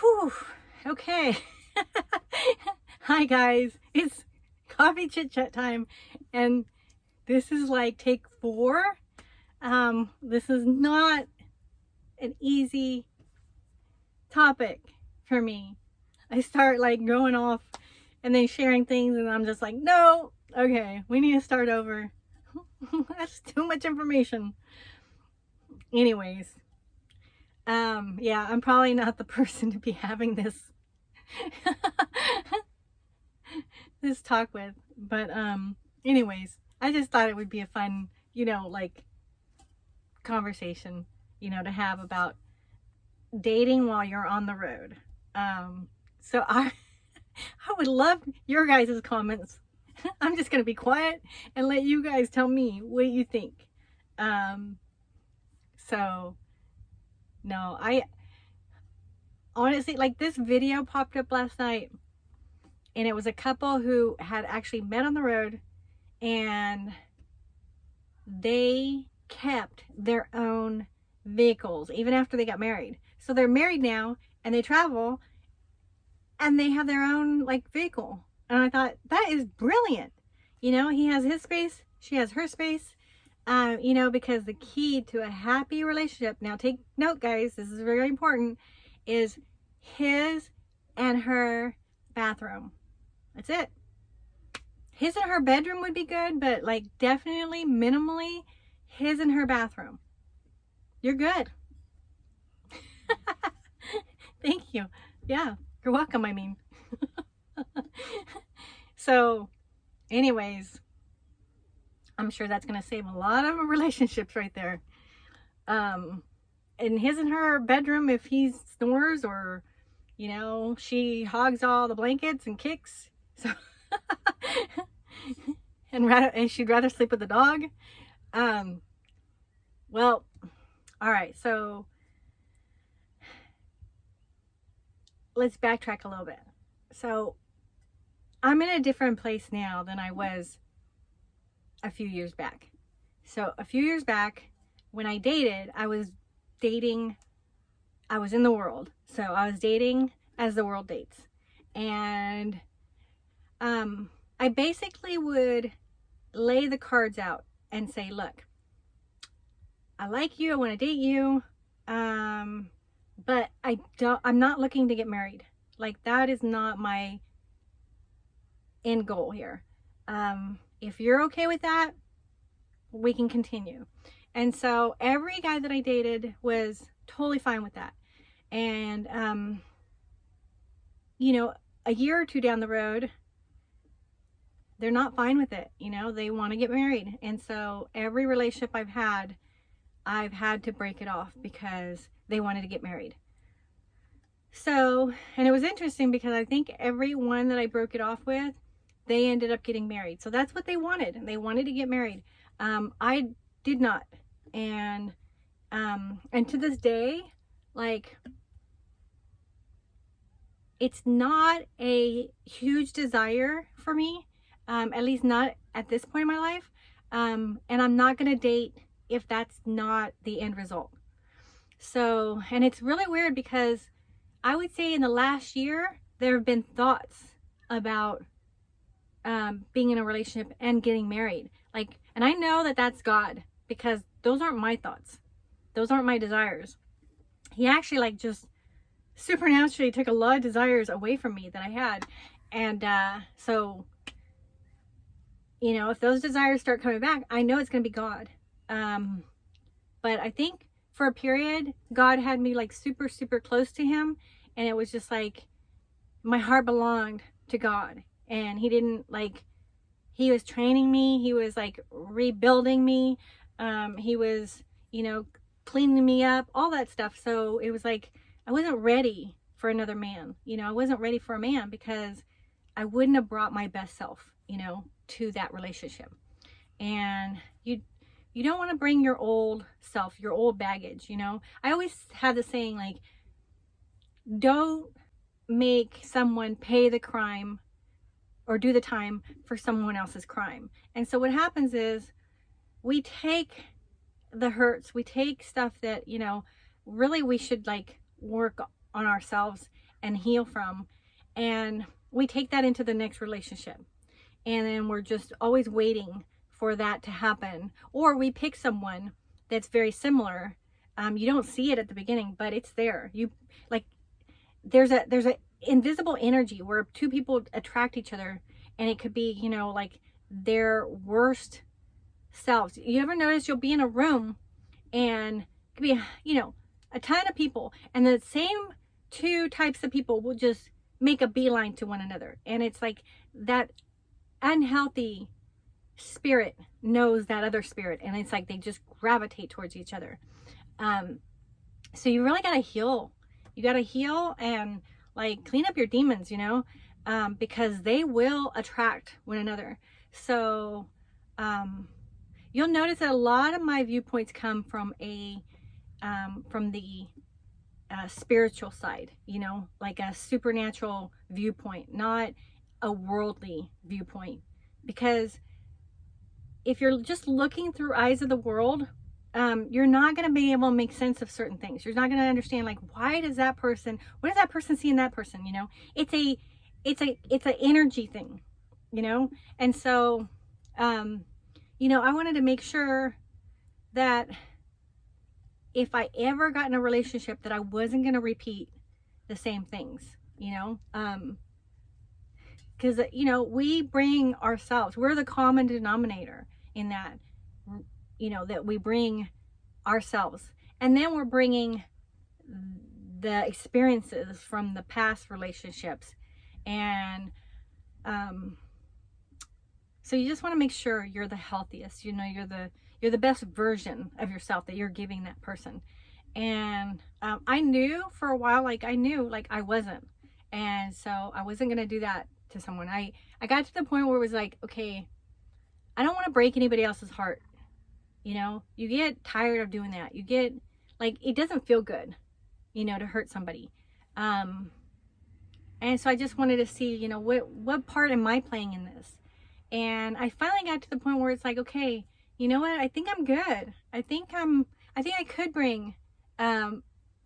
Whew. Okay. Hi guys, it's coffee chit chat time, and this is like take 4. This is not an easy topic for me. I start like going off and then sharing things, and I'm just like, no, okay, we need to start over. That's too much information. Anyways, yeah, I'm probably not the person to be having this this talk with, but anyways, I just thought it would be a fun, like conversation, to have about dating while you're on the road. So I would love your guys' comments. I'm just gonna be quiet and let you guys tell me what you think. So no, I honestly, like, this video popped up last night, and it was a couple who had actually met on the road, and they kept their own vehicles even after they got married. So they're married now and they travel and they have their own like vehicle. And I thought, that is brilliant. He has his space, she has her space. Because the key to a happy relationship, now take note guys, this is very important, is his and her bathroom. That's it. His and her bedroom would be good, but like definitely minimally his and her bathroom. You're good. Thank you. Yeah, you're welcome, I mean. So anyways, I'm sure that's going to save a lot of relationships right there. In his and her bedroom, if he snores or, she hogs all the blankets and kicks. So, and she'd rather sleep with the dog. Well, all right. So let's backtrack a little bit. So I'm in a different place now than I was a few years back. So a few years back when I dated, I was in the world. So I was dating as the world dates. And I basically would lay the cards out and say, look, I like you, I want to date you, but I'm not looking to get married. Like, that is not my end goal here. If you're okay with that, we can continue. And so every guy that I dated was totally fine with that. And a year or two down the road, they're not fine with it. They want to get married. And so every relationship I've had to break it off because they wanted to get married. So, and it was interesting because I think every one that I broke it off with, they ended up getting married. So that's what they wanted. They wanted to get married. I did not. And to this day, like, it's not a huge desire for me, at least not at this point in my life. And I'm not going to date if that's not the end result. So, and it's really weird because I would say in the last year, there have been thoughts about being in a relationship and getting married. Like, and I know that that's God, because those aren't my thoughts. Those aren't my desires. He actually like just supernaturally took a lot of desires away from me that I had. And so, if those desires start coming back, I know it's going to be God. But I think for a period, God had me like super, super close to him. And it was just like my heart belonged to God. And he didn't like, he was training me. He was like rebuilding me. He was, cleaning me up, all that stuff. So it was like, I wasn't ready for another man. I wasn't ready for a man because I wouldn't have brought my best self, to that relationship. And you don't want to bring your old self, your old baggage, I always had the saying, like, don't make someone pay the crime or do the time for someone else's crime. And so what happens is we take the hurts, we take stuff that, really we should like work on ourselves and heal from. And we take that into the next relationship. And then we're just always waiting for that to happen. Or we pick someone that's very similar. You don't see it at the beginning, but it's there. You like, there's a invisible energy where two people attract each other, and it could be, you know, like their worst selves. You ever notice you'll be in a room and it could be, you know, a ton of people, and the same two types of people will just make a beeline to one another. And it's like that unhealthy spirit knows that other spirit, and it's like they just gravitate towards each other. So you really got to heal. You got to heal and like clean up your demons, you know, because they will attract one another. So you'll notice that a lot of my viewpoints come from from the spiritual side, you know, like a supernatural viewpoint, not a worldly viewpoint. Because if you're just looking through eyes of the world, you're not going to be able to make sense of certain things. You're not going to understand, like, why does that person, what does that person see in that person? You know, it's an energy thing, you know? And so, you know, I wanted to make sure that if I ever got in a relationship, that I wasn't going to repeat the same things, you know? Because, you know, we bring ourselves, we're the common denominator in that, you know, that we bring ourselves. And then we're bringing the experiences from the past relationships. And so you just want to make sure you're the healthiest, you know, you're the best version of yourself that you're giving that person. And I knew for a while, like I wasn't. And so I wasn't going to do that to someone. I got to the point where it was like, okay, I don't want to break anybody else's heart. You know, you get tired of doing that. You get, like, it doesn't feel good, you know, to hurt somebody. And so I just wanted to see, you know, what part am I playing in this? And I finally got to the point where it's like, okay, you know what? I think I'm good. I think I could bring a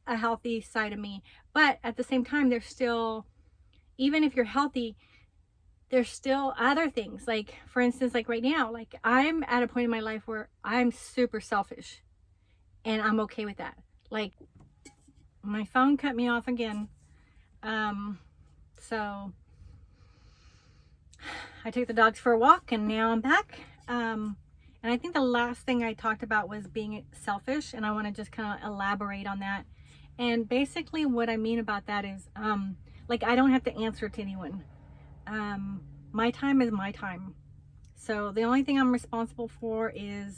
healthy side of me. But at the same time, there's still, even if you're healthy, there's still other things. Like, for instance, like right now, like I'm at a point in my life where I'm super selfish, and I'm okay with that. Like, my phone cut me off again. So I took the dogs for a walk, and now I'm back. And I think the last thing I talked about was being selfish, and I want to just kind of elaborate on that. And basically what I mean about that is, like, I don't have to answer to anyone. My time is my time. So the only thing I'm responsible for is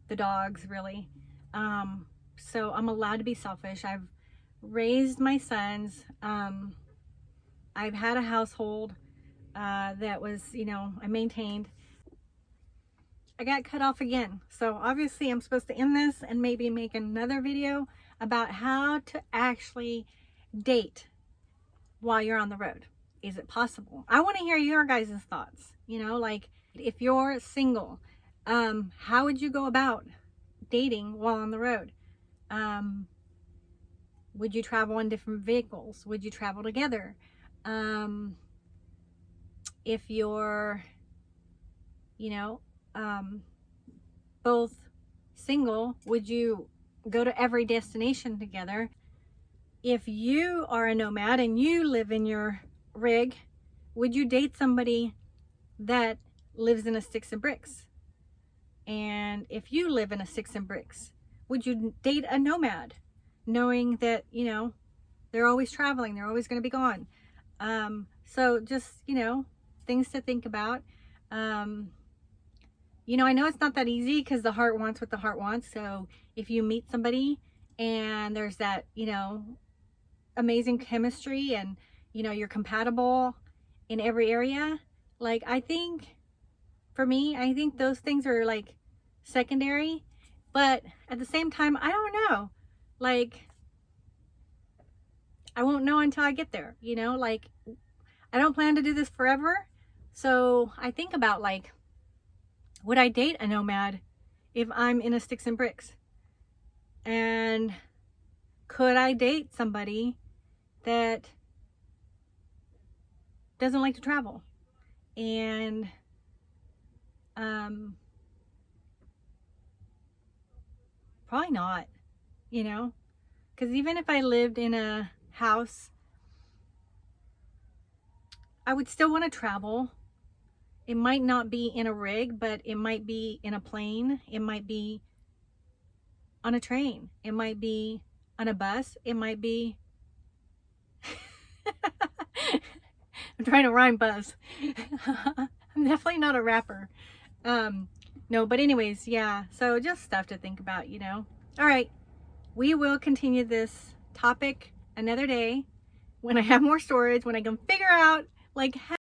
the dogs, really. So I'm allowed to be selfish. I've raised my sons. I've had a household that was, you know, I maintained. I got cut off again. So obviously I'm supposed to end this and maybe make another video about how to actually date while you're on the road. Is it possible? I want to hear your guys' thoughts. You know, like, if you're single, how would you go about dating while on the road? Would you travel in different vehicles? Would you travel together? If you're, you know, both single, would you go to every destination together? If you are a nomad and you live in your rig, would you date somebody that lives in a sticks and bricks? And if you live in a sticks and bricks, would you date a nomad, knowing that, you know, they're always traveling, they're always going to be gone? So just, you know, things to think about. You know, I know it's not that easy because the heart wants what the heart wants. So if you meet somebody and there's that, you know, amazing chemistry, and, you know, you're compatible in every area, like, I think, for me, I think those things are like secondary. But at the same time, I don't know. Like, I won't know until I get there, you know? Like, I don't plan to do this forever. So I think about, like, would I date a nomad if I'm in a sticks and bricks? And could I date somebody that doesn't like to travel. And probably not, you know, because even if I lived in a house, I would still want to travel. It might not be in a rig, but it might be in a plane. It might be on a train. It might be on a bus. It might be I'm trying to rhyme buzz. I'm definitely not a rapper. No, but anyways, yeah. So just stuff to think about, you know. All right. We will continue this topic another day when I have more storage, when I can figure out like how